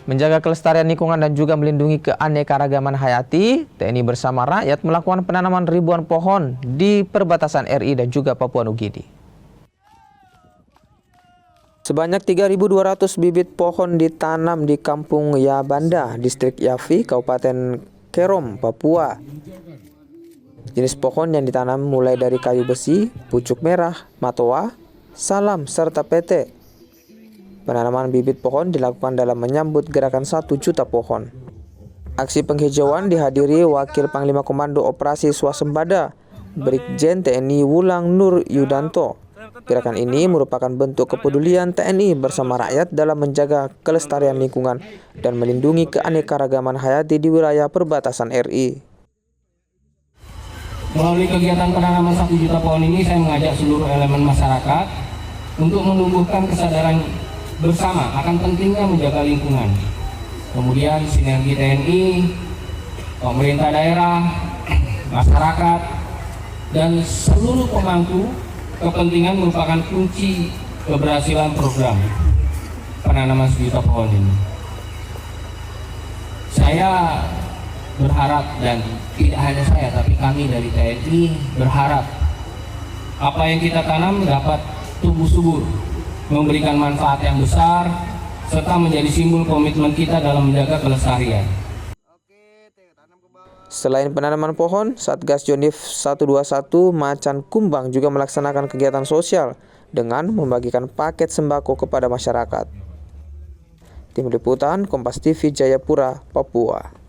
Menjaga kelestarian lingkungan dan juga melindungi keanekaragaman hayati, TNI bersama rakyat melakukan penanaman ribuan pohon di perbatasan RI dan juga Papua Nugini. Sebanyak 3.200 bibit pohon ditanam di Kampung Yabanda, Distrik Yafi, Kabupaten Kerom, Papua. Jenis pohon yang ditanam mulai dari kayu besi, pucuk merah, matoa, salam, serta pete. Penanaman bibit pohon dilakukan dalam menyambut gerakan 1 juta pohon. Aksi penghijauan dihadiri Wakil Panglima Komando Operasi Swasembada, Brigjen TNI Wulang Nur Yudanto. Gerakan ini merupakan bentuk kepedulian TNI bersama rakyat dalam menjaga kelestarian lingkungan dan melindungi keanekaragaman hayati di wilayah perbatasan RI. Melalui kegiatan penanaman 1 juta pohon ini, saya mengajak seluruh elemen masyarakat untuk menumbuhkan kesadaran bersama akan pentingnya menjaga lingkungan. Kemudian sinergi TNI, pemerintah daerah, masyarakat, dan seluruh pemangku kepentingan merupakan kunci keberhasilan program penanaman 1 juta pohon ini. Saya berharap, dan tidak hanya saya tapi kami dari TNI berharap apa yang kita tanam dapat tumbuh subur, memberikan manfaat yang besar, serta menjadi simbol komitmen kita dalam menjaga kelestarian. Selain penanaman pohon, Satgas Yonif 121 Macan Kumbang juga melaksanakan kegiatan sosial dengan membagikan paket sembako kepada masyarakat. Tim Liputan Kompas TV Jayapura, Papua.